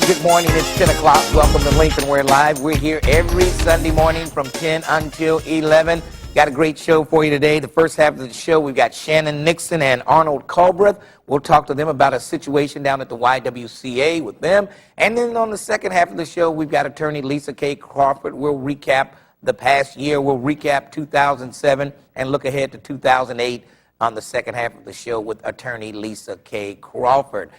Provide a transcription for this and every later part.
Good morning. It's 10 o'clock. Welcome to Lincoln Ware Live. We're here every Sunday morning from 10 until 11. Got a great show for you today. The first half of the show, we've got Shannon Nixson and Arnold Culbreath. We'll talk to them about a situation down at the YWCA with them. And then on the second half of the show, we've got attorney Lisa K. Crawford. We'll recap the past year. We'll recap 2007 and look ahead to 2008 on the second half of the show with attorney Lisa K. Crawford.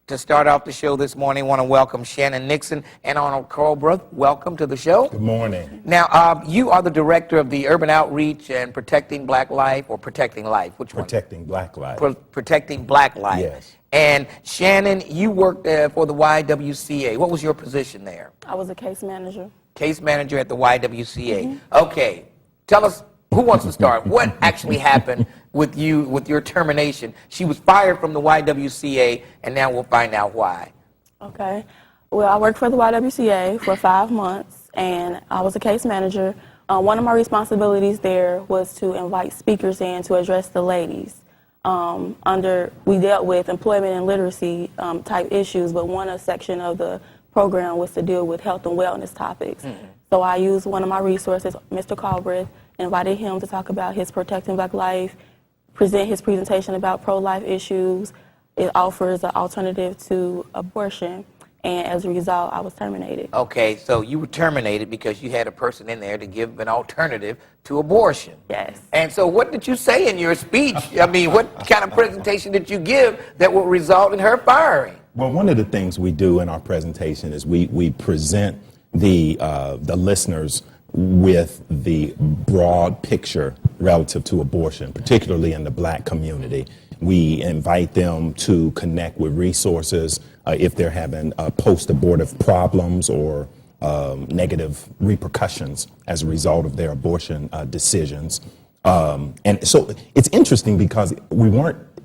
To start off the show this morning, I want to welcome Shannon Nixson and Arnold Culbreath. Welcome to the show. Good morning. Now, you are the director of the Urban Outreach and Protecting Black Life, or Protecting Life? Which one? Protecting Black Life. Protecting Black Life. Yes. And Shannon, you worked for the YWCA. What was your position there? I was a case manager. Case manager at the YWCA. Okay. Tell us, who wants to start? What actually happened with you, with your termination? She was fired from the YWCA, and now we'll find out why. Okay. Well, I worked for the YWCA for 5 months, and I was a case manager. One of my responsibilities there was to invite speakers in to address the ladies. We dealt with employment and literacy type issues, but one section of the program was to deal with health and wellness topics. So I used one of my resources, Mr. Culbreath, invited him to talk about his Protecting Black Life, present his presentation about pro-life issues. It offers an alternative to abortion, and as a result, I was terminated. Okay, so you were terminated because you had a person in there to give an alternative to abortion. Yes. And so what did you say in your speech? I mean, what kind of presentation did you give that will result in her firing? Well, one of the things we do in our presentation is we present the listeners with the broad picture relative to abortion, particularly in the Black community. We invite them to connect with resources if they're having post-abortive problems or negative repercussions as a result of their abortion decisions. And so it's interesting because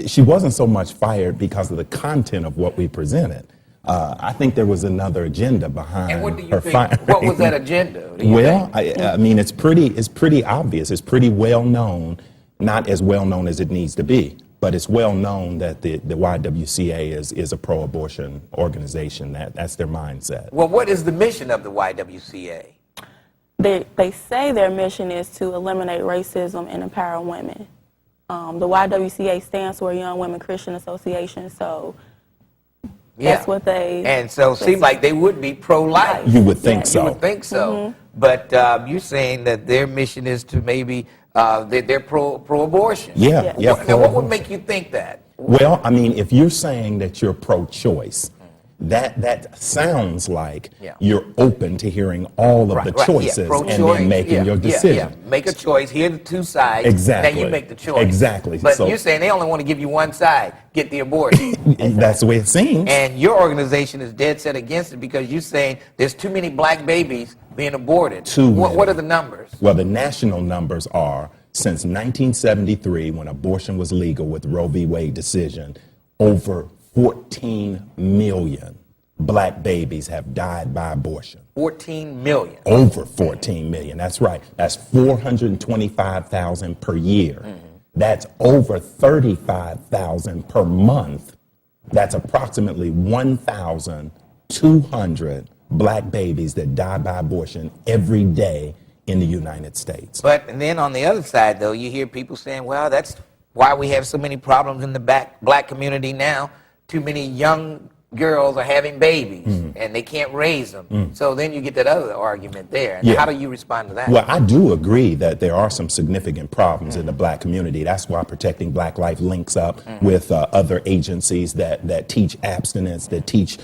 she wasn't so much fired because of the content of what we presented. I think there was another agenda behind and what do you her think, firing. What was that agenda? Well, I mean, it's pretty obvious. It's pretty well known, not as well known as it needs to be, but it's well known that the YWCA is a pro-abortion organization. That's their mindset. Well, what is the mission of the YWCA? They say their mission is to eliminate racism and empower women. The YWCA stands for Young Women Christian Association, so that's what they... And so it seems like they would be pro-life. You would think so. You would think so. But you're saying that their mission is to maybe, they're pro-abortion. Yeah. Now, what would make you think that? Well, I mean, if you're saying that you're pro-choice, that sounds like you're open to hearing all of the choices and then making your decision. Make a choice. Here are the two sides. Exactly. Then you make the choice. Exactly. But you're saying they only want to give you one side, get the abortion. That's the way it seems. And your organization is dead set against it because you're saying there's too many black babies being aborted. What are the numbers? Well, the national numbers are, since 1973, when abortion was legal with the Roe v. Wade decision, over 14 million black babies have died by abortion. 14 million. Over 14 million. That's right. That's 425,000 per year. That's over 35,000 per month. That's approximately 1,200 black babies that die by abortion every day in the United States. And then on the other side, though, you hear people saying, well, that's why we have so many problems in the black community now. Too many young girls are having babies and they can't raise them. So then you get that other argument there. How do you respond to that? Well, I do agree that there are some significant problems in the black community. That's why Protecting Black Life links up with other agencies that teach abstinence, that teach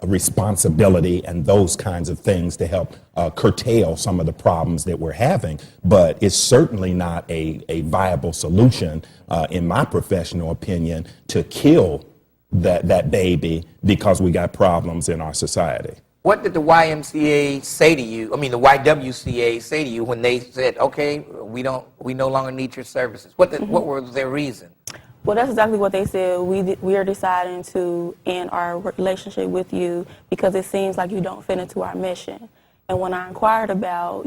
responsibility and those kinds of things to help curtail some of the problems that we're having. But it's certainly not a viable solution, in my professional opinion, to kill that baby because we got problems in our society. What did the YMCA say to you? I mean, the YWCA say to you when they said, "Okay, we no longer need your services"? What was their reason? Well, that's exactly what they said. We are deciding to end our relationship with you because it seems like you don't fit into our mission. And when I inquired about,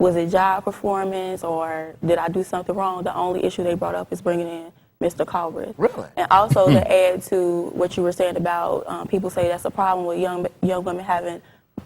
was it job performance or did I do something wrong? The only issue they brought up is bringing in Mr. Culbreath. Really? And also to add to what you were saying about people say that's a problem with young women having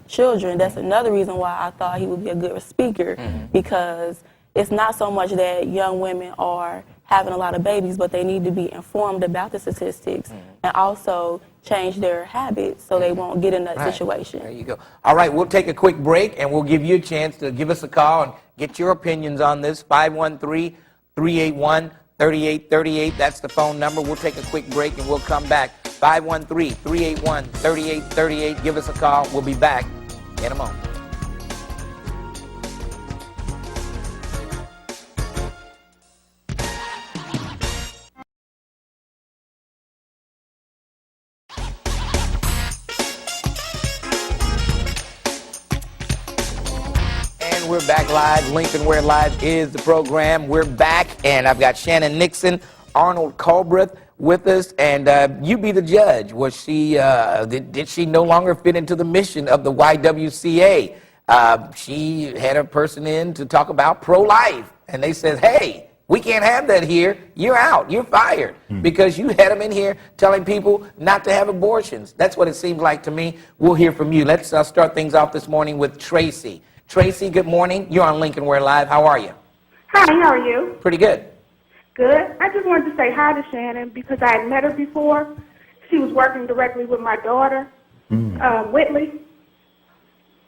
children, that's another reason why I thought he would be a good speaker, because it's not so much that young women are having a lot of babies, but they need to be informed about the statistics and also change their habits so they won't get in that situation. There you go. All right, we'll take a quick break, and we'll give you a chance to give us a call and get your opinions on this. 513-381-3838. That's the phone number. We'll take a quick break, and we'll come back. 513-381-3838. Give us a call. We'll be back in a moment. We're back live. Lincoln Ware Live is the program. We're back, and I've got Shannon Nixson, Arnold Culbreath with us, and you be the judge. Was she, did she no longer fit into the mission of the YWCA? She had a person in to talk about pro-life, and they said, hey, we can't have that here. You're out. You're fired because you had them in here telling people not to have abortions. That's what it seems like to me. We'll hear from you. Let's start things off this morning with Tracy. Tracy, good morning. You're on Lincoln Ware Live. How are you? Hi, how are you? Pretty good. Good. I just wanted to say hi to Shannon because I had met her before. She was working directly with my daughter, Whitley.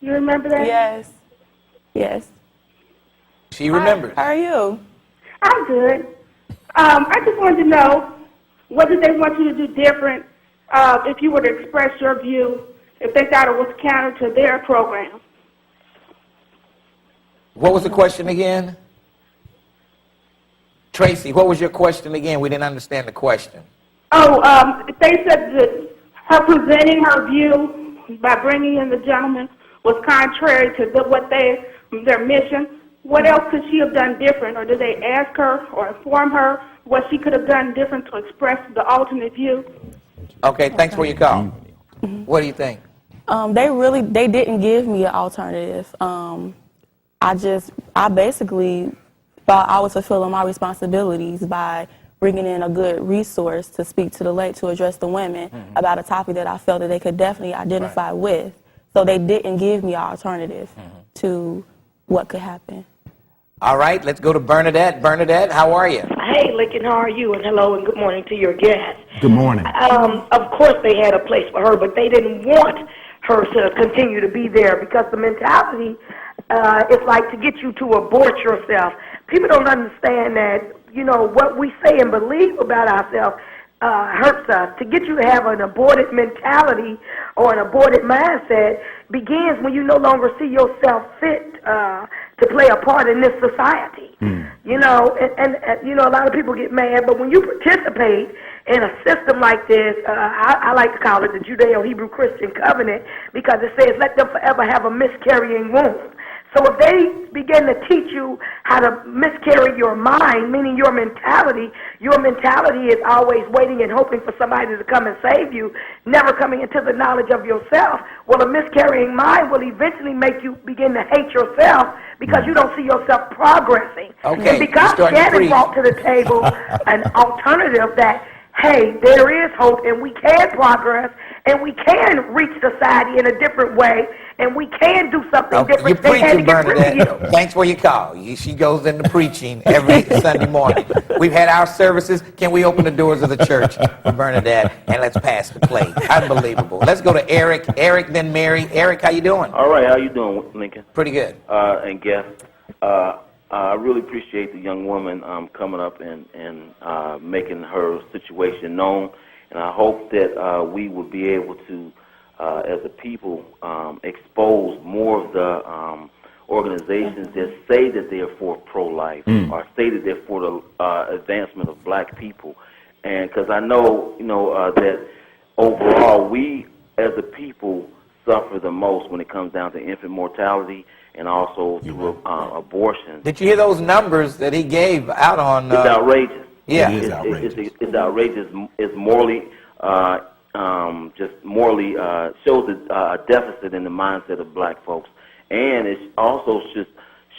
You remember that? Yes. Yes. She remembers. How are you? I'm good. I just wanted to know, what did they want you to do different if you were to express your view, if they thought it was counter to their program? What was the question again? Tracy, what was your question again? We didn't understand the question. Oh, they said that her presenting her view by bringing in the gentleman was contrary to their mission. What else could she have done different, or did they ask her or inform her what she could have done different to express the alternate view? Okay, thanks for your call. What do you think? They didn't give me an alternative. I basically thought I was fulfilling my responsibilities by bringing in a good resource to speak to to address the women about a topic that I felt that they could definitely identify with. So they didn't give me an alternative to what could happen. All right, let's go to Bernadette. Bernadette, how are you? Hey, Lincoln, how are you? And hello and good morning to your guest. Good morning. Of course they had a place for her, but they didn't want her to continue to be there because the mentality is like to get you to abort yourself. People don't understand that, what we say and believe about ourselves hurts us. To get you to have an aborted mentality or an aborted mindset begins when you no longer see yourself fit to play a part in this society. And a lot of people get mad, but when you participate in a system like this, I like to call it the Judeo-Hebrew Christian covenant because it says, let them forever have a miscarrying womb. So if they begin to teach you how to miscarry your mind, meaning your mentality is always waiting and hoping for somebody to come and save you, never coming into the knowledge of yourself. Well, a miscarrying mind will eventually make you begin to hate yourself because you don't see yourself progressing. Okay, And because Shannon brought to the table an alternative that, hey, there is hope and we can progress and we can reach society in a different way and we can do something different. You're preaching, Bernadette. Thanks for your call. She goes into preaching every Sunday morning. We've had our services. Can we open the doors of the church for Bernadette and let's pass the plate? Unbelievable. Let's go to Eric. Eric, then Mary. Eric, how you doing? All right, how you doing, Lincoln? Pretty good. And guest, I really appreciate the young woman coming up and making her situation known, and I hope that we will be able to, as a people, expose more of the organizations that say that they are for pro-life or say that they're for the advancement of black people, and because I know, that overall we as a people suffer the most when it comes down to infant mortality and also through abortion. Did you hear those numbers that he gave out on? It's outrageous. Yeah, it is outrageous. It's outrageous. It's morally, just morally shows a deficit in the mindset of black folks, and it also should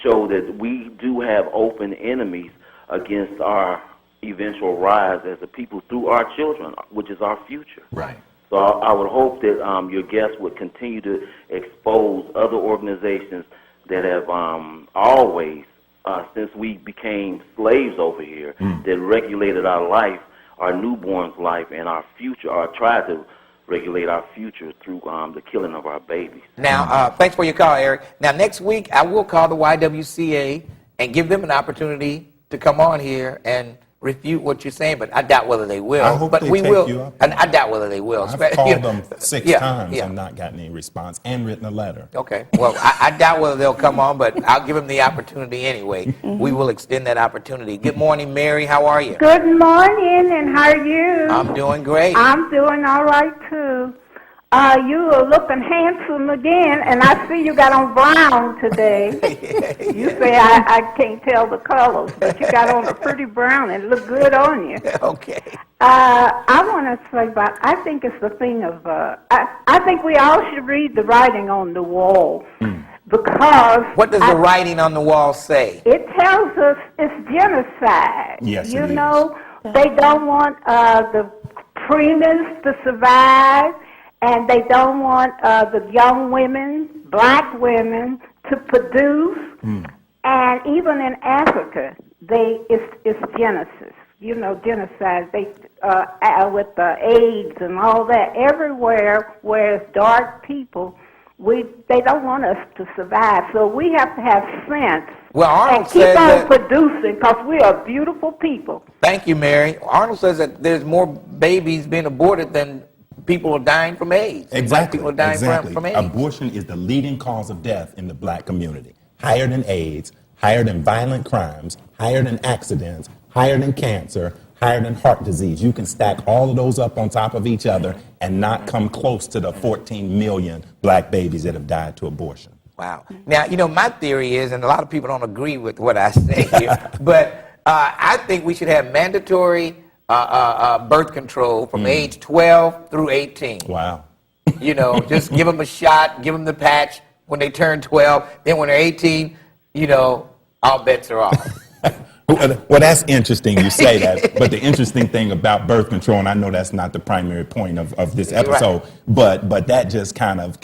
show that we do have open enemies against our eventual rise as a people through our children, which is our future. Right. So I would hope that your guests would continue to expose other organizations that have always, since we became slaves over here, that regulated our life, our newborn's life, and our future, or tried to regulate our future through the killing of our babies. Now, thanks for your call, Eric. Now, next week, I will call the YWCA and give them an opportunity to come on here and refute what you're saying, but I doubt whether they will. I hope but they we take will. you up. I doubt whether they will. I've called You know, them 6 yeah, times yeah. and not gotten any response and written a letter. Okay. Well, I doubt whether they'll come on, but I'll give them the opportunity anyway. We will extend that opportunity. Good morning, Mary. How are you? Good morning, and how are you? I'm doing great. I'm doing all right, too. You are looking handsome again, and I see you got on brown today. You say I can't tell the colors, but you got on a pretty brown and it look good on you. Okay. I want to say about, I think it's the thing of, I think we all should read the writing on the wall, because... What does the writing on the wall say? It tells us it's genocide. Yes, you it is. know, they don't want the preemies to survive, and they don't want the young women, black women, to produce. And even in Africa, it's genocide. You know, genocide. They with the AIDS and all that. Everywhere where it's dark people, they don't want us to survive. So we have to have sense. Well, Arnold and keep says on that, producing, because we are beautiful people. Thank you, Mary. Arnold says that there's more babies being aborted than people are dying from AIDS. Black Exactly. people are dying from AIDS. Abortion is the leading cause of death in the black community. Higher than AIDS, higher than violent crimes, higher than accidents, higher than cancer, higher than heart disease. You can stack all of those up on top of each other and not come close to the 14 million black babies that have died to abortion. Wow. Now, you know, my theory is, and a lot of people don't agree with what I say here, but I think we should have mandatory birth control from age 12 through 18. Wow. You know, just give them a shot, give them the patch when they turn 12. Then when they're 18, you know, all bets are off. Well, that's interesting you say that, but the interesting thing about birth control, and I know that's not the primary point of this episode, right, but that just kind of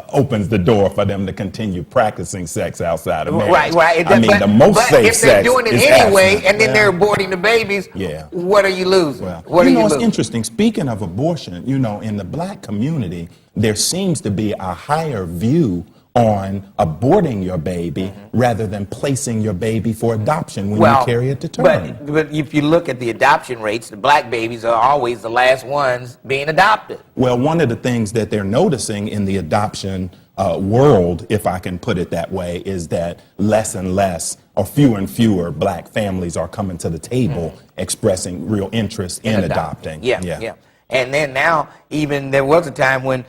opens the door for them to continue practicing sex outside of marriage. Right. I mean, the most safe if they're sex doing it is anyway, abstinence. and then they're aborting the babies, what are you losing? Well, what are you know, it's losing? interesting. Speaking of abortion, you know, in the black community, there seems to be a higher view on aborting your baby rather than placing your baby for adoption when you carry it to term. But if you look at the adoption rates, the black babies are always the last ones being adopted. Well, one of the things that they're noticing in the adoption world, if I can put it that way, is that less and less, or fewer and fewer black families are coming to the table expressing real interest in adopting. Yeah. And then now, even there was a time when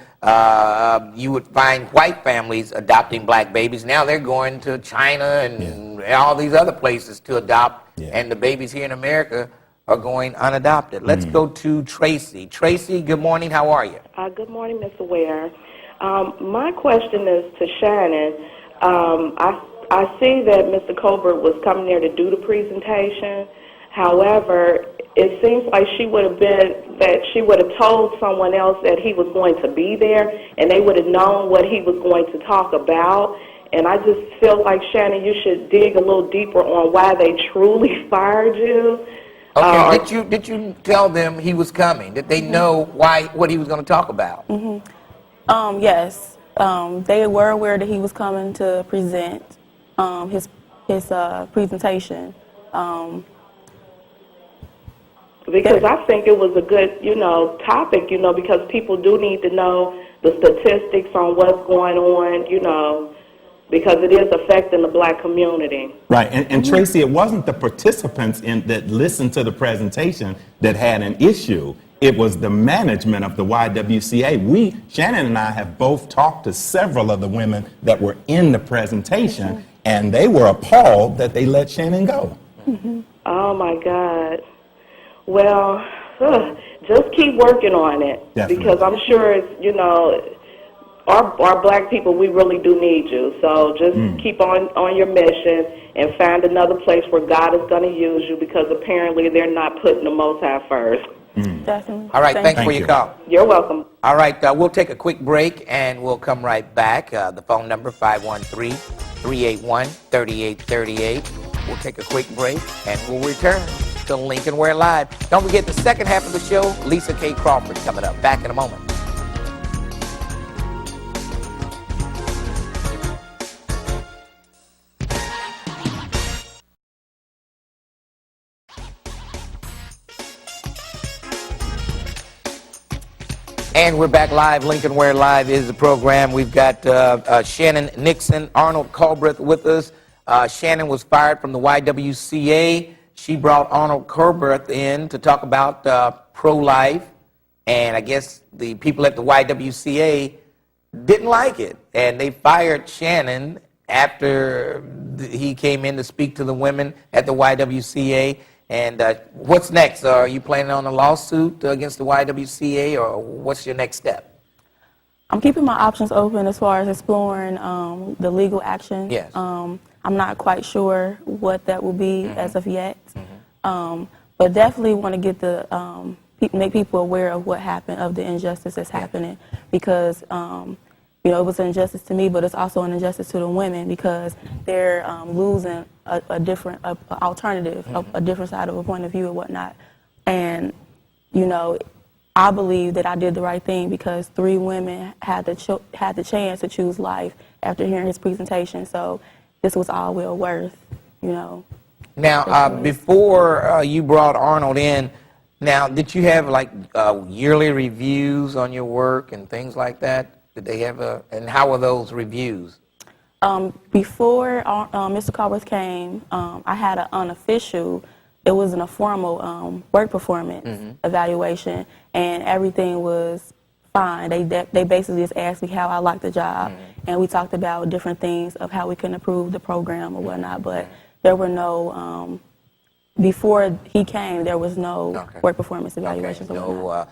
you would find white families adopting black babies. Now they're going to China and all these other places to adopt, and the babies here in America are going unadopted. Let's go to Tracy. Tracy, good morning. How are you? Good morning, Mr. Ware. My question is to Shannon. I see that Mr. Culbreath was coming there to do the presentation. However, it seems like she would have told someone else that he was going to be there, and they would have known what he was going to talk about. And I just feel like, Shannon, you should dig a little deeper on why they truly fired you. Okay, did you tell them he was coming? Did they know what he was going to talk about? Yes. They were aware that he was coming to present his presentation. Because I think it was a good, topic, because people do need to know the statistics on what's going on, because it is affecting the black community. Right, and Tracy, it wasn't the participants that listened to the presentation that had an issue. It was the management of the YWCA. Shannon and I have both talked to several of the women that were in the presentation, and they were appalled that they let Shannon go. Oh, my God. Well, just keep working on it. Definitely. Because I'm sure it's, our black people, we really do need you. So just keep on your mission and find another place where God is going to use you, because apparently they're not putting the Most High first. Definitely. All right, thanks for Thank your you. call. You're welcome. All right, we'll take a quick break and we'll come right back. The phone number 513-381-3838. We'll take a quick break and we'll return to Lincoln Ware Live. Don't forget the second half of the show, Lisa K. Crawford coming up. Back in a moment. And we're back live. Lincoln Ware Live is the program. We've got Shannon Nixson, Arnold Culbreath with us. Shannon was fired from the YWCA. She brought Arnold Culbreath in to talk about pro-life. And I guess the people at the YWCA didn't like it. And they fired Shannon after he came in to speak to the women at the YWCA. And what's next? Are you planning on a lawsuit against the YWCA, or what's your next step? I'm keeping my options open as far as exploring the legal action. Yes. I'm not quite sure what that will be as of yet, but definitely want to get the make people aware of what happened, of the injustice that's happening, because you know, it was an injustice to me, but it's also an injustice to the women, because they're losing a different alternative, a different side of a point of view and whatnot. And, you know, I believe that I did the right thing, because 3 women had the chance to choose life after hearing his presentation. So this was all well worth, you know. Now, before you brought Arnold in, now, did you have like yearly reviews on your work and things like that? Did they have and how were those reviews? Before Mr. Culbreath came, I had an unofficial, it wasn't a formal work performance evaluation, and everything was fine. They basically just asked me how I liked the job, and we talked about different things of how we can improve the program or whatnot, but there were no, before he came, there was no work performance evaluations. Okay. No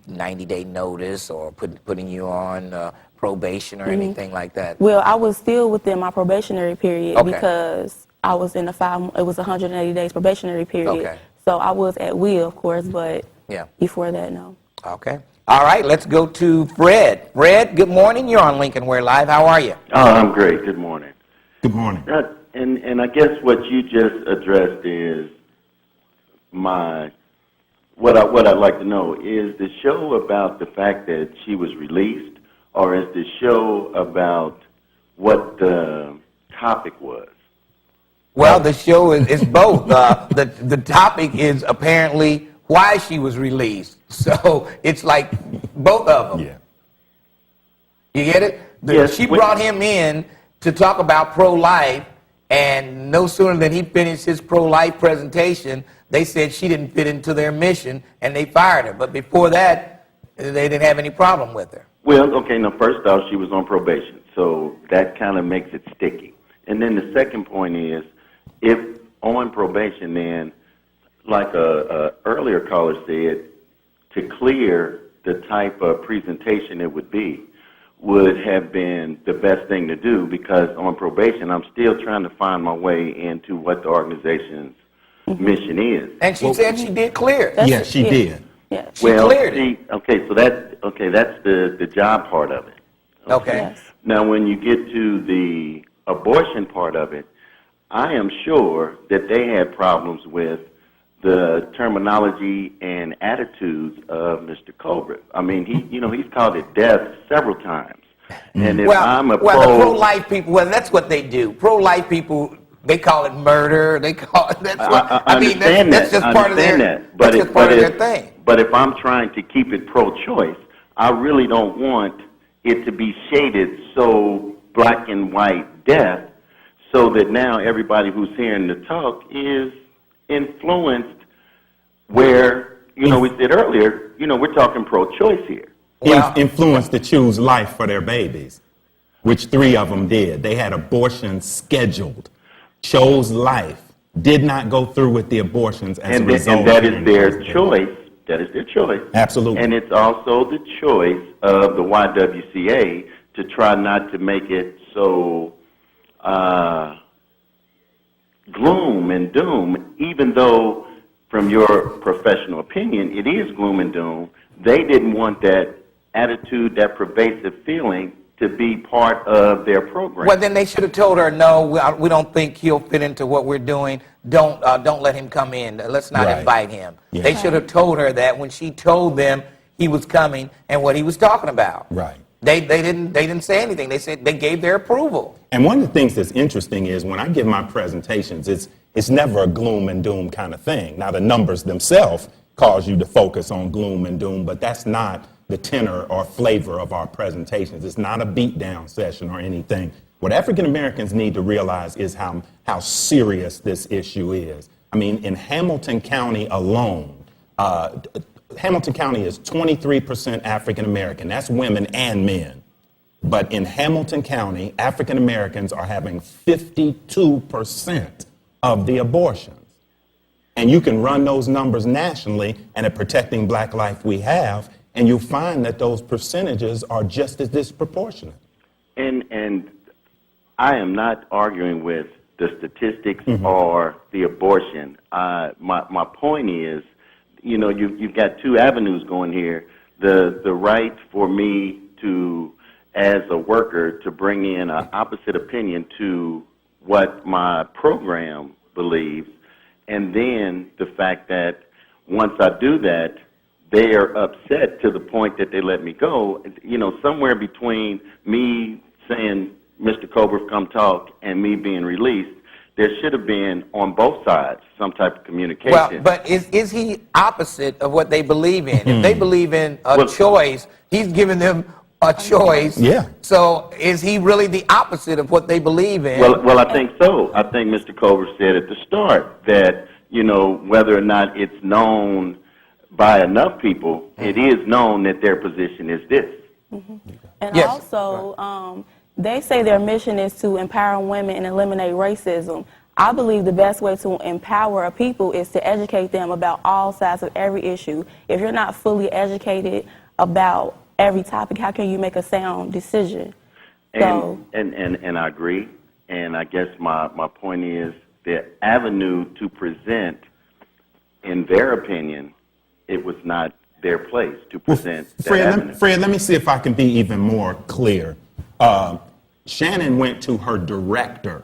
90-day notice or putting you on probation or anything like that? Well, I was still within my probationary period, because I was in it was 180 days probationary period. Okay. So I was at will, of course, but before that, no. Okay. All right, let's go to Fred. Fred, good morning. You're on Lincoln Ware Live. How are you? Oh, I'm great. Good morning. Good morning. And I guess what you just addressed is what I'd like to know is the show about the fact that she was released, or is the show about what the topic was? Well, the show is both. The topic is apparently why she was released. So it's like both of them. Yeah. You get it? Yes. She brought him in to talk about pro-life, and no sooner than he finished his pro-life presentation, they said she didn't fit into their mission, and they fired her. But before that, they didn't have any problem with her. Well, okay, now first off, she was on probation, so that kind of makes it sticky. And then the second point is, if on probation, then, like a earlier caller said, to clear the type of presentation it would be would have been the best thing to do, because on probation, I'm still trying to find my way into what the organization's mission is. And she said she did clear it. Yes, she did. Yeah. She cleared it. Okay, so that's the job part of it. Okay. Yes. Now, when you get to the abortion part of it, I am sure that they had problems with the terminology and attitudes of Mr. Culbreath. I mean, he's called it death several times. And if I'm a the pro-life people, well, that's what they do. Pro-life people, they call it murder. They call it, that's what, I mean, that's just part of their, that's just part of their thing. But if I'm trying to keep it pro-choice, I really don't want it to be shaded so black and white death, so that now everybody who's hearing the talk is influenced where, we said earlier, we're talking pro-choice here. Influenced to choose life for their babies, which 3 of them did. They had abortions scheduled, chose life, did not go through with the abortions as a result. And that is their choice. That is their choice. Absolutely. And it's also the choice of the YWCA to try not to make it so gloom and doom, even though from your professional opinion it is gloom and doom. They didn't want that attitude, that pervasive feeling to be part of their program. Well, then they should have told her, no, we don't think he'll fit into what we're doing. Don't let him come in. Let's not Right. invite him. Yeah. They should have told her that when she told them he was coming and what he was talking about. Right. They didn't say anything. They said they gave their approval. And one of the things that's interesting is when I give my presentations, it's never a gloom and doom kind of thing. Now, the numbers themselves cause you to focus on gloom and doom, but that's not the tenor or flavor of our presentations. It's not a beat-down session or anything. What African Americans need to realize is how serious this issue is. I mean, in Hamilton County alone, Hamilton County is 23% African American. That's women and men. But in Hamilton County, African Americans are having 52% of the abortions. And you can run those numbers nationally and at Protecting Black Life we have, and you'll find that those percentages are just as disproportionate. And I am not arguing with the statistics or the abortion. My point is, you know, you've got two avenues going here. The right for me to, as a worker, to bring in an opposite opinion to what my program believes, and then the fact that once I do that, they are upset to the point that they let me go. You know, somewhere between me saying, Mr. Culbreath, come talk, and me being released, there should have been, on both sides, some type of communication. Well, but is he opposite of what they believe in? If they believe in a choice, he's giving them a choice. Yeah. So is he really the opposite of what they believe in? Well, I think so. I think Mr. Culbreath said at the start that, you know, whether or not it's known by enough people, it is known that their position is this. And Yes. also, they say their mission is to empower women and eliminate racism. I believe the best way to empower a people is to educate them about all sides of every issue. If you're not fully educated about every topic, how can you make a sound decision? And I agree. And I guess my point is the avenue to present, in their opinion, it was not their place to present that avenue. Fred, let me see if I can be even more clear. Shannon went to her director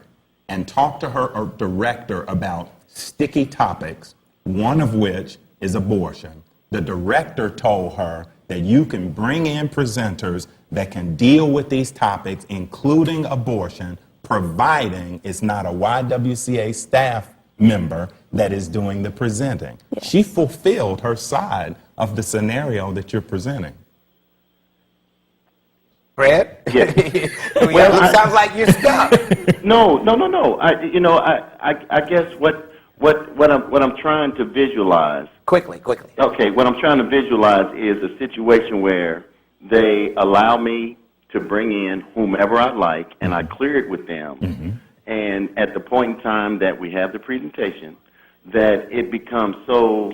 and talked to her director about sticky topics, one of which is abortion. The director told her that you can bring in presenters that can deal with these topics, including abortion, providing it's not a YWCA staff member that is doing the presenting. Yeah. She fulfilled her side of the scenario that you're presenting. Fred? Yes. Well, it sounds like you're stuck. No. I guess what I'm trying to visualize. Quickly. Okay, what I'm trying to visualize is a situation where they allow me to bring in whomever I like, and I clear it with them. And at the point in time that we have the presentation, that it becomes so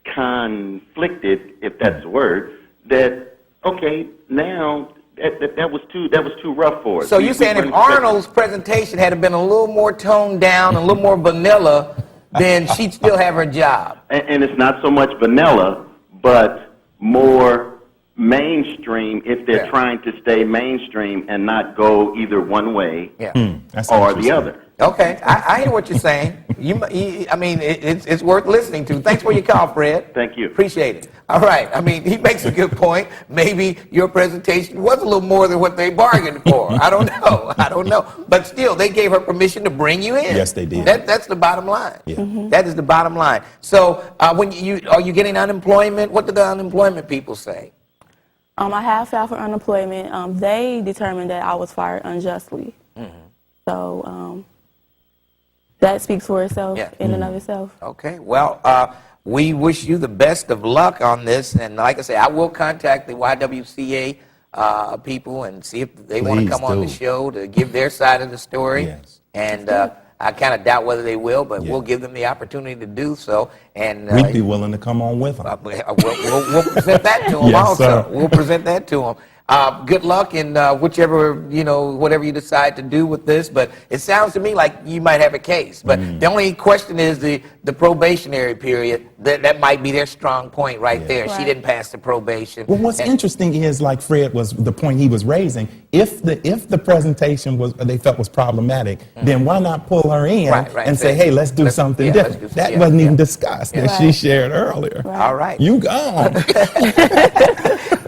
conflicted, if that's the word, that okay, now that was too rough for us. So you're saying if Arnold's presentation had been a little more toned down, a little more vanilla, then she'd still have her job. And it's not so much vanilla, but more mainstream if they're trying to stay mainstream and not go either one way That's or the interesting. other. Okay, I hear what you're saying. I mean, it's worth listening to. Thanks for your call, Fred. Thank you. Appreciate it. All right. I mean, he makes a good point. Maybe your presentation was a little more than what they bargained for. I don't know. But still, they gave her permission to bring you in. Yes, they did. That's the bottom line. Yeah. That is the bottom line. So when are you getting unemployment? What did the unemployment people say? I have filed for unemployment. They determined that I was fired unjustly. So that speaks for itself in and of itself. Okay. Well, we wish you the best of luck on this. And like I say, I will contact the YWCA people and see if they want to Please come on the do. show to give their side of the story. Yes. And I kind of doubt whether they will, but Yeah. we'll give them the opportunity to do so. And We'd be willing to come on with them. we'll present that to them Yes, also. sir. We'll present that to them. Good luck in whichever, whatever you decide to do with this. But it sounds to me like you might have a case. But the only question is the probationary period. That might be their strong point right there. She Right. didn't pass the probation. Well, what's interesting is, like Fred was the point he was raising. If the presentation they felt was problematic, then why not pull her in Right, and say, hey, let's do something different? let's do- That yeah, wasn't even yeah. discussed that she Right. shared earlier. All right. You gone.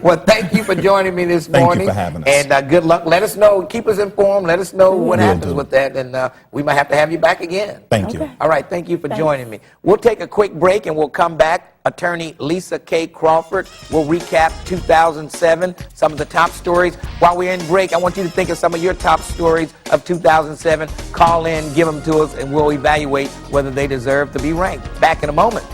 Well, thank you for joining me this Thank you morning. for having us. And good luck. Let us know. Keep us informed. Let us know what Will happens do. with that. And we might have to have you back again. Thank you. Okay. All right. Thank you for Thanks. joining me. We'll take a quick break and we'll come back. Attorney Lisa K. Crawford will recap 2007, some of the top stories. While we're in break, I want you to think of some of your top stories of 2007. Call in, give them to us, and we'll evaluate whether they deserve to be ranked. Back in a moment.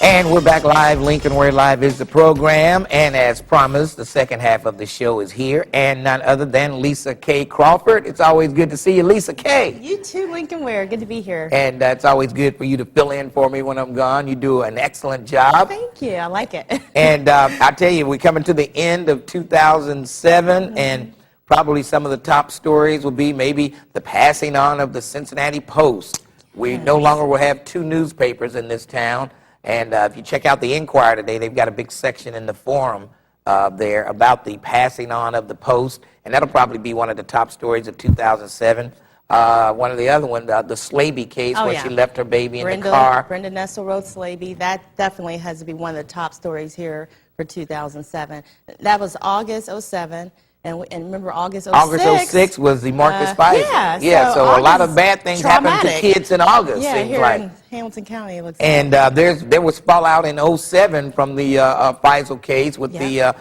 And we're back live. Lincoln Ware Live is the program. And as promised, the second half of the show is here. And none other than Lisa K. Crawford. It's always good to see you, Lisa K. You too, Lincoln Ware. Good to be here. And it's always good for you to fill in for me when I'm gone. You do an excellent job. Thank you. I like it. And I tell you, we're coming to the end of 2007, and probably some of the top stories will be maybe the passing on of the Cincinnati Post. We no longer will have two newspapers in this town. And if you check out the Inquirer today, they've got a big section in the forum there about the passing on of the Post. And that'll probably be one of the top stories of 2007. One of the other ones, the Slaby case, where she left her baby in the car. Brenda Nessel wrote Slaby. That definitely has to be one of the top stories here for 2007. That was August 07. And remember August 06? August 06 was the Marcus Pfizer. Yeah, so a lot of bad things happened to traumatic. kids in August, Yeah, seems here like. in Hamilton County, it looks And like. there was fallout in 07 from the Pfizer case with the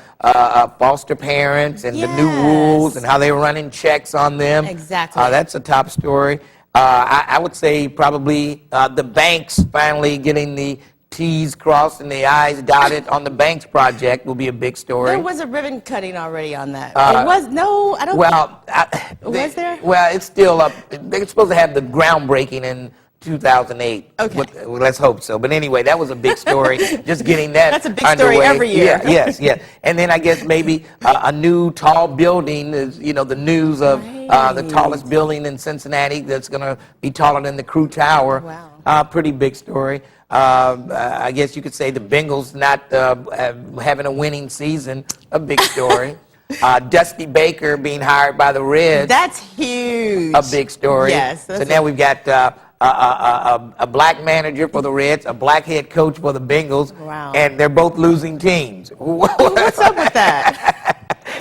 foster parents and the new rules and how they were running checks on them. Exactly. That's a top story. I would say probably the banks finally getting the T's crossed and the I's dotted on the Banks project will be a big story. There was a ribbon cutting already on that. It was, no, I don't Well, Was there? Well, it's still up. They're supposed to have the groundbreaking in 2008. Okay. Well, let's hope so. But anyway, that was a big story. Just getting that That's a big story underway. every year. Yeah, yes. And then I guess maybe a new tall building is, the news of the tallest building in Cincinnati that's going to be taller than the Crew Tower. Wow. Pretty big story. I guess you could say the Bengals not having a winning season, a big story. Dusty Baker being hired by the Reds. That's huge. A big story. Yes. So now we've got a black manager for the Reds, a black head coach for the Bengals, Wow. and they're both losing teams. What's up with that?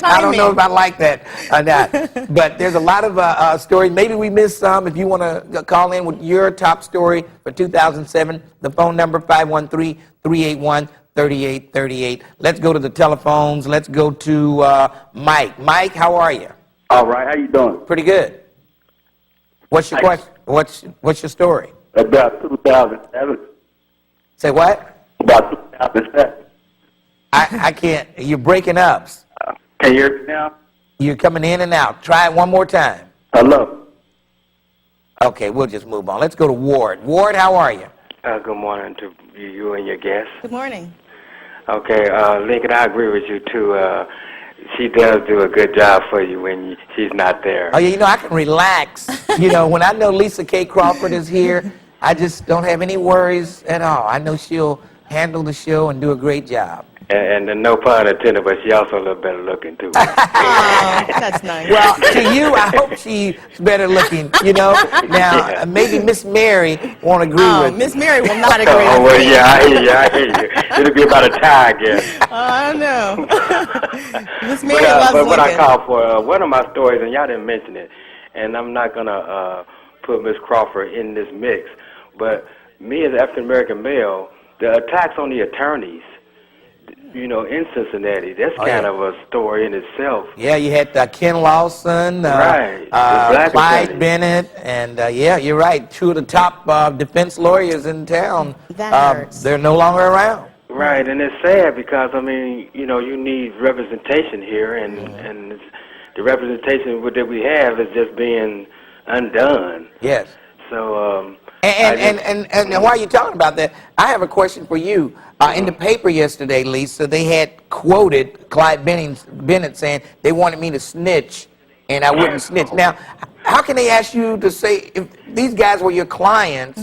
I don't know if I like that or not. But there's a lot of stories. Maybe we missed some. If you want to call in with your top story for 2007, the phone number 513-381-3838. Let's go to the telephones. Let's go to Mike. Mike, how are you? All right, how you doing? Pretty good. What's your question? What's your story? About 2007. Say what? About 2007. I can't. You're breaking up. Can you hear me now? You're coming in and out. Try it one more time. Hello. Okay, we'll just move on. Let's go to Ward. Ward, how are you? Good morning to you and your guests. Good morning. Okay, Lincoln, I agree with you too. She does do a good job for you when she's not there. Oh, yeah, I can relax. When I know Lisa K. Crawford is here, I just don't have any worries at all. I know she'll handle the show and do a great job. And no pun intended, but she also a little better looking too. Oh, that's nice. Well, to you, I hope she's better looking, Now, maybe Miss Mary won't agree with Miss Mary will not agree Oh, with well, me. yeah, I hear you. It'll be about a tie, I guess. I know. Miss Mary But loves what I looking. call for, one of my stories, and y'all didn't mention it, and I'm not going to put Miss Crawford in this mix, but me as an African-American male, the attacks on the attorneys, in Cincinnati. That's Oh, kind yeah. of a story in itself. Yeah, you had Ken Lawson, Right. The black Clyde attorney. Bennett, and yeah, you're right. Two of the top defense lawyers in town. That hurts. They're no longer around. Right, and it's sad because, I mean, you need representation here, and the representation that we have is just being undone. Yes. So, And while you're talking about that, I have a question for you. In the paper yesterday, Lisa, they had quoted Clyde Bennett saying they wanted me to snitch, and I wouldn't snitch. Now, how can they ask you to say, if these guys were your clients,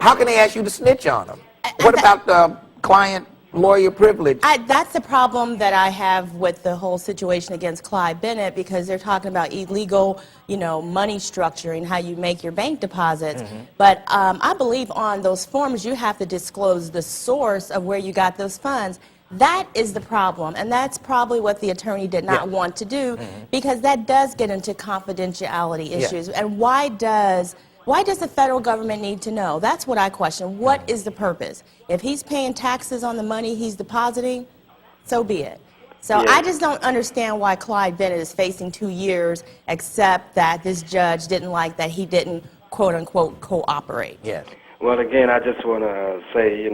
how can they ask you to snitch on them? What about the client-lawyer privilege? That's the problem that I have with the whole situation against Clyde Bennett, because they're talking about illegal, money structuring, how you make your bank deposits. But I believe on those forms you have to disclose the source of where you got those funds. That is the problem, and that's probably what the attorney did not want to do, because that does get into confidentiality issues. And why does the federal government need to know? That's what I question. What is the purpose? If he's paying taxes on the money he's depositing, so be it. So I just don't understand why Clyde Bennett is facing 2 years, except that this judge didn't like that he didn't, quote unquote, cooperate. Yes. well, again, I just want to say,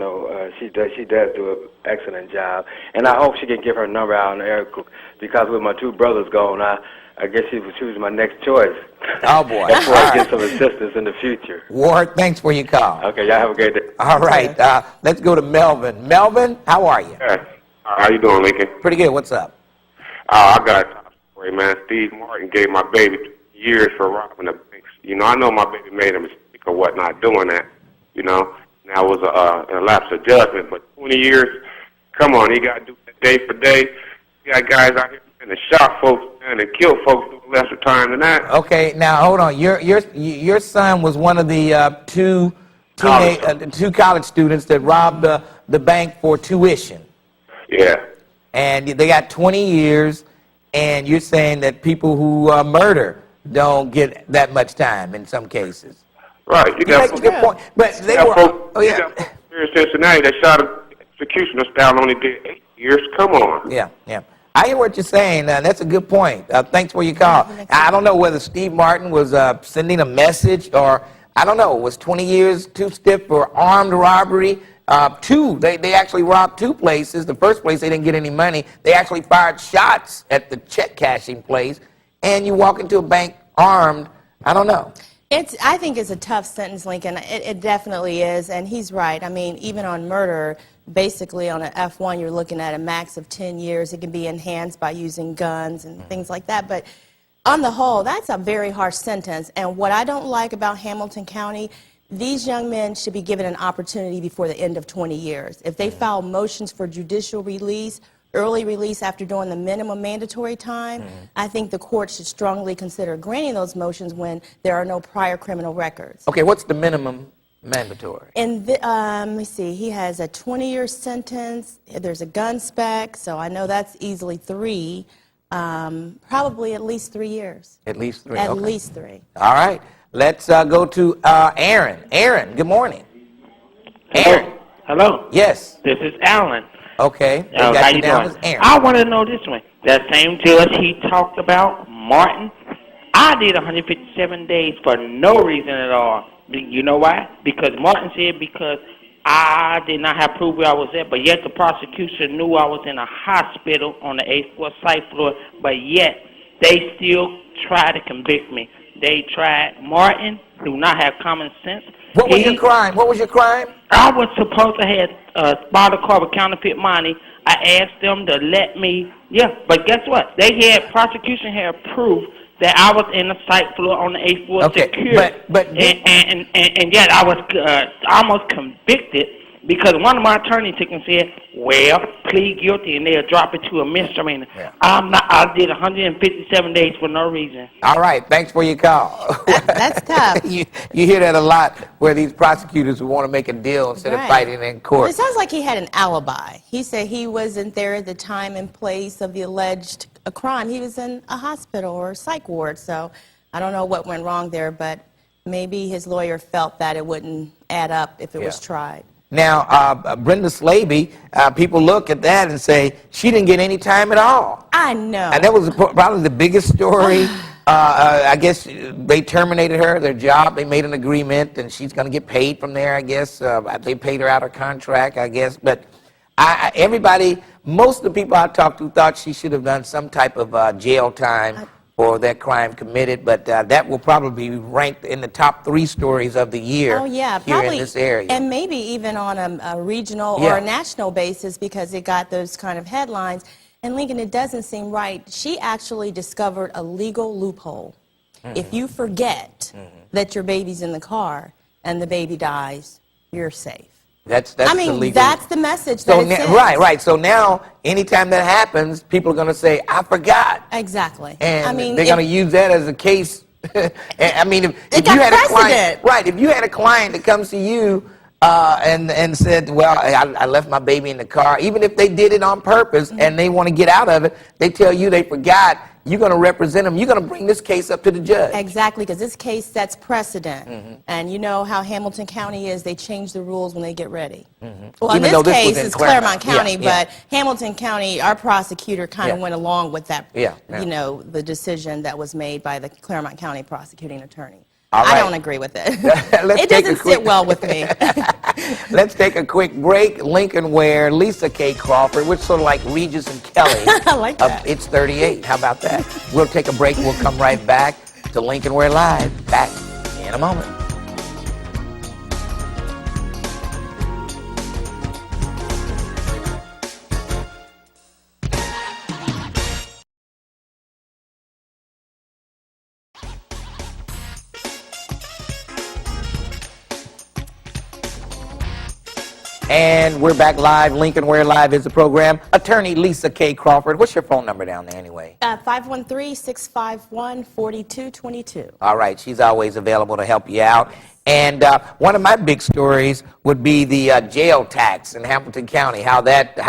she does do an excellent job, and I hope she can give her number out on the air, because with my two brothers gone, I guess she was my next choice. Oh, boy. That's where I get some assistance in the future. Ward, thanks for your call. Okay, y'all have a great day. All right, let's go to Melvin. Melvin, how are you? Hey, how you doing, Lincoln? Pretty good. What's up? I got a top story, man. Steve Martin gave my baby 2 years for robbing the banks. I know my baby made a mistake or whatnot doing that, Now it was a lapse of judgment, but 20 years, come on, he got to do that day for day. You got guys out here and shot folks and kill folks for lesser time than that. Okay, now hold on. Your son was one of the two college students that robbed the bank for tuition. Yeah. And they got 20 years, and you're saying that people who murder don't get that much time in some cases. Right. You got a good point. But they were. Folks here in Cincinnati that shot an executioner down only did 8 years. Come on. Yeah. I hear what you're saying. That's a good point. Thanks for your call. I don't know whether Steve Martin was sending a message, or I don't know. Was 20 years too stiff for armed robbery? They actually robbed two places. The first place, they didn't get any money. They actually fired shots at the check cashing place, and you walk into a bank armed. I don't know. I think it's a tough sentence, Lincoln. It definitely is, and he's right. I mean, even on murder, basically on an F1, you're looking at a max of 10 years. It can be enhanced by using guns and things like that. But on the whole, that's a very harsh sentence. And what I don't like about Hamilton County, these young men should be given an opportunity before the end of 20 years. If they file motions for judicial release, early release after doing the minimum mandatory time, I think the court should strongly consider granting those motions when there are no prior criminal records. Okay, what's the minimum mandatory? Let me see, he has a 20-year sentence. There's a gun spec, so I know that's easily 3. Probably at least 3 years. At least 3. At least 3. All right. Let's go to Aaron. Aaron, good morning. Aaron. Hello. Yes. This is Alan. Okay. How you doing? I want to know this one. That same judge he talked about, Martin, I did 157 days for no reason at all. You know why? Because Martin said because I did not have proof where I was at, but yet the prosecution knew I was in a hospital on the 8th floor site floor, but yet they still tried to convict me. They tried. Martin do not have common sense. What was your crime? What was your crime? I was supposed to have bought a car with counterfeit money. I asked them to let me, but guess what? Prosecution had proof that I was in the site floor on the 8th floor security. And yet I was almost convicted because one of my attorneys took and said, well, plead guilty and they'll drop it to a misdemeanor. Yeah. I did 157 days for no reason. All right, thanks for your call. That's tough. You hear that a lot where these prosecutors want to make a deal instead of fighting in court. It sounds like he had an alibi. He said he wasn't there at the time and place of the alleged crime. He was in a hospital or a psych ward, so I don't know what went wrong there, but maybe his lawyer felt that it wouldn't add up if it was tried. Now, Brenda Slavey, people look at that and say, she didn't get any time at all. I know. And that was probably the biggest story. I guess they terminated her, their job. They made an agreement, and she's going to get paid from there, I guess. They paid her out her contract, I guess. But everybody, most of the people I talked to thought she should have done some type of jail time for that crime committed, but that will probably be ranked in the top 3 stories of the year here probably, in this area. And maybe even on a regional or a national basis, because it got those kind of headlines. And Lincoln, it doesn't seem right. She actually discovered a legal loophole. If you forget that your baby's in the car and the baby dies, you're safe. That's I mean, the legal. that's the message So that it sends. right. So now, anytime that happens, people are going to say, "I forgot." Exactly. And I mean, they're going to use that as a case. I mean, if you had a client, if you had a client that comes to you and said, "Well, I left my baby in the car," even if they did it on purpose and they want to get out of it, they tell you they forgot. You're going to represent them. You're going to bring this case up to the judge. Exactly, because this case sets precedent. And you know how Hamilton County is. They change the rules when they get ready. Well, Even in this case, it's Claremont County, Yeah. but Hamilton County, our prosecutor kind of went along with that, Yeah. you know, the decision that was made by the Claremont County prosecuting attorney. All right. I don't agree with it. Let's It take a doesn't quick- sit well with me. Let's take a quick break. Lincoln Ware, Lisa K. Crawford. We're sort of like Regis and Kelly I like that. of It's 38. How about that? We'll take a break. We'll come right back to Lincoln Ware Live. Back in a moment. And we're back live. Lincoln Ware Live is the program. Attorney Lisa K. Crawford. What's your phone number down there anyway? 513-651-4222. All right. She's always available to help you out. And one of my big stories would be the jail tax in Hamilton County, how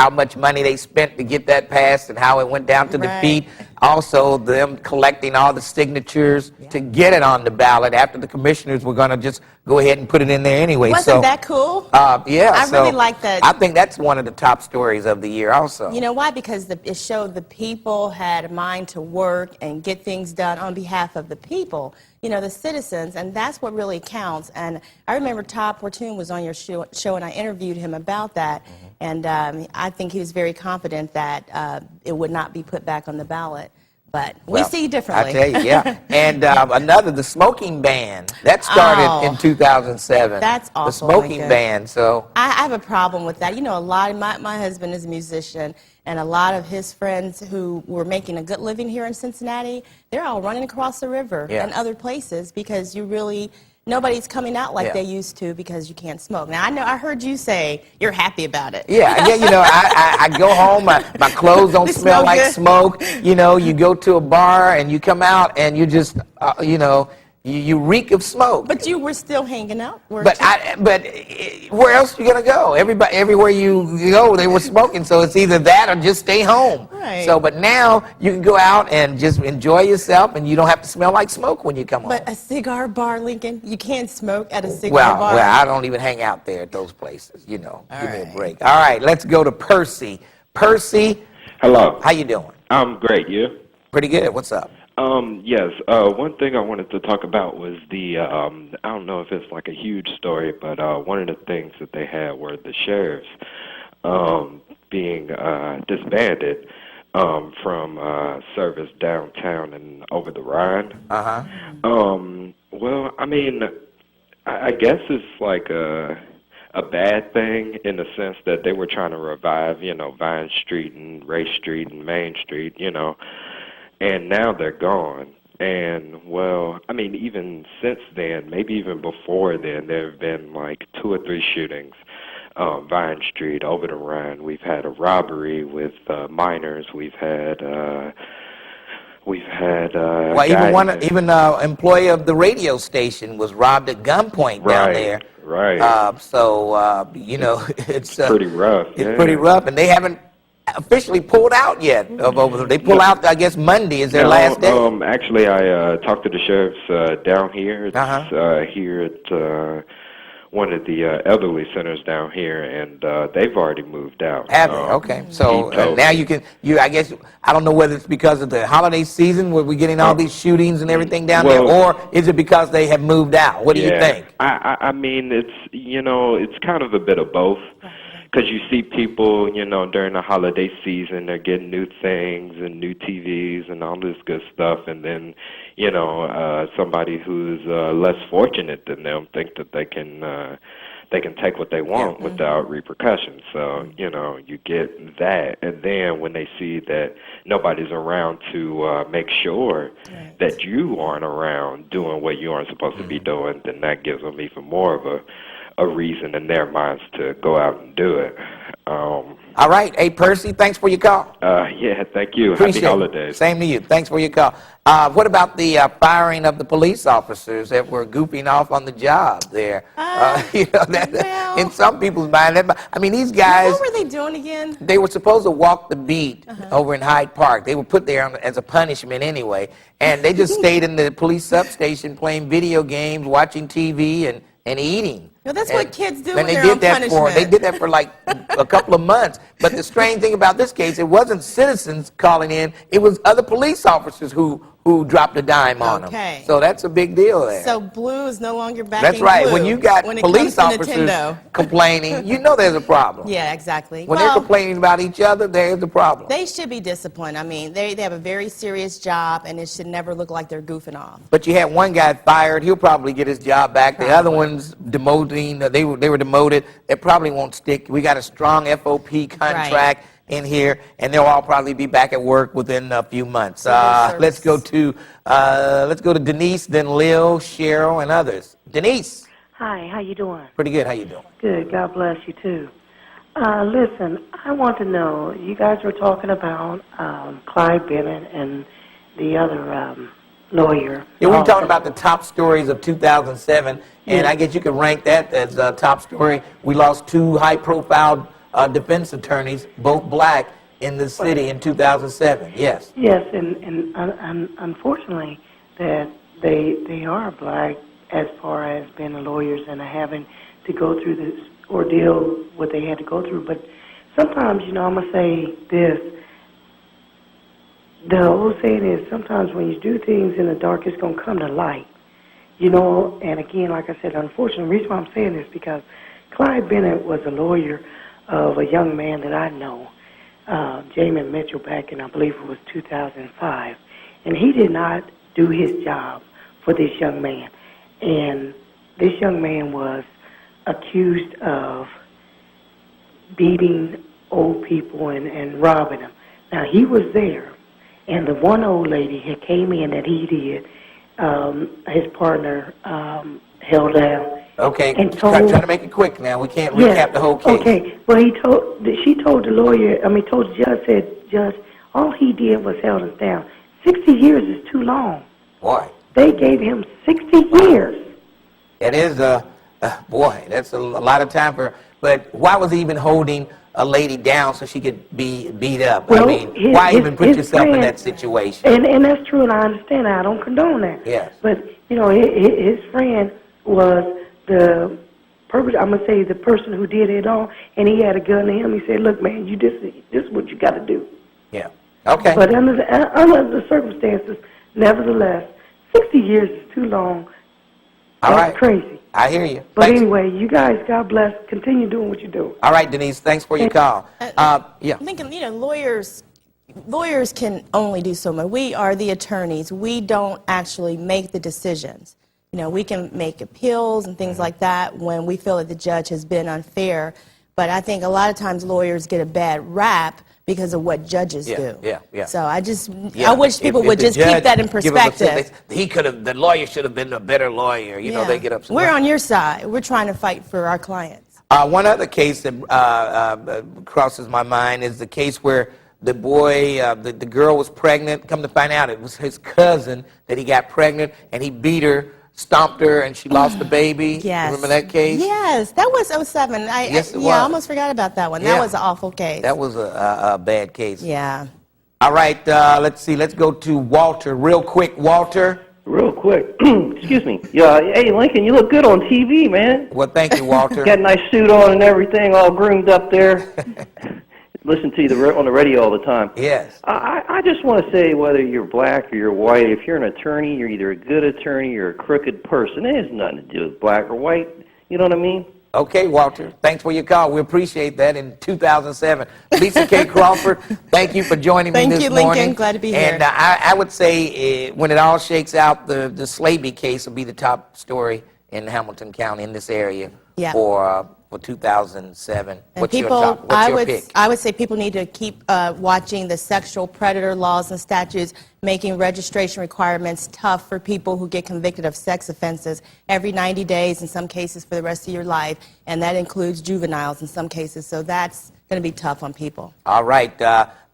much money they spent to get that passed and how it went down to defeat. Also, them collecting all the signatures to get it on the ballot after the commissioners were going to just go ahead and put it in there anyway. Wasn't that cool? Yeah. I really like that. I think that's one of the top stories of the year also. You know why? Because it showed the people had a mind to work and get things done on behalf of the people, you know, the citizens, and that's what really counts. And I remember Todd Portune was on your show and I interviewed him about that, and I think he was very confident that it would not be put back on the ballot. But we see differently. I tell you, yeah. And the smoking ban, that started in 2007. That's awful. The smoking Lincoln. ban, so. I have a problem with that. You know, a lot of my husband is a musician, and a lot of his friends who were making a good living here in Cincinnati, they're all running across the river and other places because nobody's coming out like they used to because you can't smoke. Now, I heard you say you're happy about it. Yeah, you know, I go home, my clothes don't smell like smoke. You know, you go to a bar and you come out and you just, you know, you reek of smoke. But you were still hanging out, weren't But you? where else are you gonna go? Everywhere you go, they were smoking. So it's either that or just stay home. Right. So, but now you can go out and just enjoy yourself, and you don't have to smell like smoke when you come home. But a cigar bar, Lincoln, you can't smoke at a cigar bar. Well, I don't even hang out there at those places. You know, give me a right. break. All right, let's go to Percy. Percy, Hello. how you doing? I'm great. You? Pretty good. What's up? Yes. One thing I wanted to talk about was the, I don't know if it's like a huge story, but one of the things that they had were the sheriffs being disbanded from service downtown and over the Rhine. Well, I mean, I guess it's like a bad thing in the sense that they were trying to revive, you know, Vine Street and Ray Street and Main Street, you know. And now they're gone. And, well, I mean, even since then, maybe even before then, there have been like 2 or 3 shootings. Vine Street, over the Rhine. We've had a robbery with minors. We've had Well, even employee of the radio station was robbed at gunpoint down there. Right. You know, it's pretty rough. It's pretty rough, and they haven't officially pulled out yet of over there. They pull out, I guess, Monday is their last day. Actually, I talked to the sheriffs down here. It's here at one of the elderly centers down here, and they've already moved out. Have they? Okay. So now you can, I guess, I don't know whether it's because of the holiday season where we're getting all these shootings and everything down there, or is it because they have moved out? What do you think? I mean, it's, it's kind of a bit of both. Because you see people, during the holiday season, they're getting new things and new TVs and all this good stuff, and then, somebody who's less fortunate than them think that they can take what they want without repercussions. So, you get that, and then when they see that nobody's around to make sure that you aren't around doing what you aren't supposed to be doing, then that gives them even more of a reason in their minds to go out and do it. All right. Hey, Percy, thanks for your call. Yeah, thank you. Appreciate Happy holidays. Same to you. Thanks for your call. What about the firing of the police officers that were goofing off on the job there? In some people's mind, these guys... What were they doing again? They were supposed to walk the beat over in Hyde Park. They were put there as a punishment anyway, and they just stayed in the police substation playing video games, watching TV, and eating. Well, that's what kids do when when they they're did that punishment. they did that for like a couple of months. But the strange thing about this case, it wasn't citizens calling in; it was other police officers who dropped a dime on them. So that's a big deal there. So blue is no longer backing That's right. blue When you got when it police comes to officers Nintendo. complaining, there's a problem. Yeah, exactly. When they're complaining about each other, there's a problem. They should be disciplined. I mean, they have a very serious job, and it should never look like they're goofing off. But you had one guy fired; he'll probably get his job back. The other ones demoting; they were demoted. They probably won't stick. We got a strong FOP contract in here, and they'll all probably be back at work within a few months. Let's go to Denise, then Lil, Cheryl, and others. Denise. Hi, how you doing? Pretty good. How you doing? Good. God bless you too. Listen, I want to know. You guys were talking about Clyde Bennett and the other lawyer. Yeah, we're talking about the top stories of 2007, and I guess you could rank that as a top story. We lost two high-profile defense attorneys, both black, in the city in 2007. Yes. Yes, and unfortunately, that they are black as far as being the lawyers and having to go through this ordeal, what they had to go through. But sometimes, I'm gonna say this. The old saying is sometimes when you do things in the dark, it's gonna come to light. And again, like I said, unfortunately, the reason why I'm saying this is because Clyde Bennett was a lawyer of a young man that I know, Jamin Mitchell, back in, I believe it was 2005. And he did not do his job for this young man. And this young man was accused of beating old people and robbing them. Now, he was there, and the one old lady had came in that he did, his partner held down. Okay, and try to make it quick now. We can't recap the whole case. Okay, well, she told the lawyer, told the judge, said, Judge, all he did was held us down. 60 years is too long. Boy. They gave him 60 years. It is, boy, that's a lot of time for, but why was he even holding a lady down so she could be beat up? Well, why even put yourself in that situation? And that's true, and I understand that. I don't condone that. Yes. But, his friend was the I'm going to say the person who did it all, and he had a gun to him. He said, look, man, this is what you got to do. Yeah. Okay. But under the circumstances, nevertheless, 60 years is too long. All That's right. crazy. I hear you. But Thanks. anyway, you guys, God bless. Continue doing what you do. All right, Denise, thanks for your call. Yeah. I'm thinking, lawyers can only do so much. We are the attorneys. We don't actually make the decisions. We can make appeals and things like that when we feel that the judge has been unfair. But I think a lot of times lawyers get a bad rap because of what judges do. Yeah. So I wish people would just keep that in perspective. The lawyer should have been a better lawyer. They get upset. We're on your side. We're trying to fight for our clients. One other case that crosses my mind is the case where the boy, the girl was pregnant. Come to find out, it was his cousin that he got pregnant, and he beat her, stomped her, and she lost the baby. Yes. Remember that case? Yes, that was 07. Yes, it was. I almost forgot about that one. Yeah. That was an awful case. That was a bad case. Yeah. All right, let's see. Let's go to Walter real quick. Walter. Real quick, excuse me. Yeah, hey Lincoln, you look good on TV, man. Well, thank you, Walter. Got a nice suit on and everything, all groomed up there. Listen to you on the radio all the time. Yes. I just want to say, whether you're black or you're white, if you're an attorney, you're either a good attorney or a crooked person. It has nothing to do with black or white. You know what I mean? Okay, Walter. Thanks for your call. We appreciate that in 2007. Lisa K. Crawford, thank you for joining me this morning. Thank you, Lincoln. Glad to be here. And I would say when it all shakes out, the Slaby case will be the top story in Hamilton County, in this area, for 2007. And What's people, your pick? I would say people need to keep watching the sexual predator laws and statutes, making registration requirements tough for people who get convicted of sex offenses every 90 days, in some cases for the rest of your life, and that includes juveniles in some cases. So that's going to be tough on people. All right.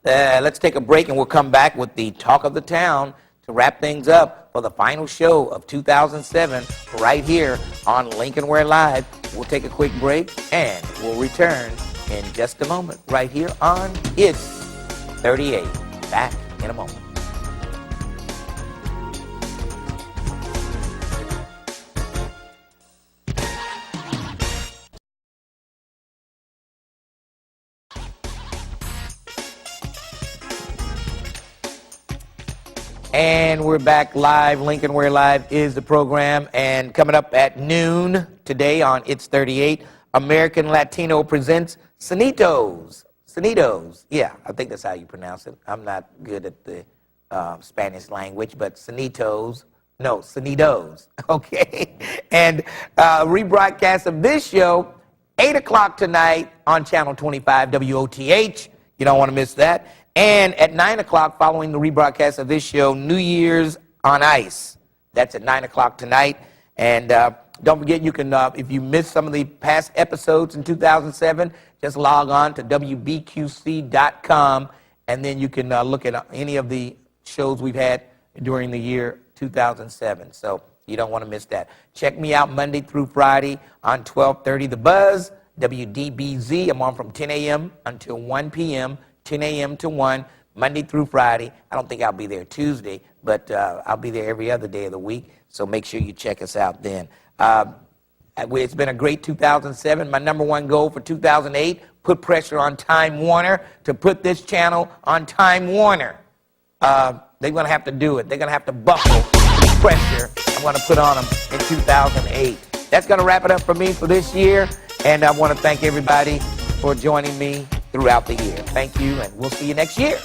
Let's take a break, and we'll come back with the talk of the town to wrap things up for the final show of 2007 right here on Lincoln Ware Live. We'll take a quick break, and we'll return in just a moment right here on It's 38. Back in a moment. And we're back live. Lincoln Ware Live is the program. And coming up at noon today on It's 38, American Latino presents Sonitos. Sonitos. Yeah, I think that's how you pronounce it. I'm not good at the Spanish language, but Sonitos. No, Sonitos. Okay. And rebroadcast of this show, 8 o'clock tonight on Channel 25 WOTH. You don't want to miss that. And at 9 o'clock, following the rebroadcast of this show, New Year's on Ice. That's at 9 o'clock tonight. And don't forget, you can, if you missed some of the past episodes in 2007, just log on to WBQC.com, and then you can look at any of the shows we've had during the year 2007. So you don't want to miss that. Check me out Monday through Friday on 1230 The Buzz, WDBZ. I'm on from 10 a.m. until 1 p.m., 10 a.m. to 1, Monday through Friday. I don't think I'll be there Tuesday, but I'll be there every other day of the week, so make sure you check us out then. It's been a great 2007. My number one goal for 2008, put pressure on Time Warner to put this channel on Time Warner. They're going to have to do it. They're going to have to buckle the pressure I'm going to put on them in 2008. That's going to wrap it up for me for this year, and I want to thank everybody for joining me throughout the year. Thank you, and we'll see you next year.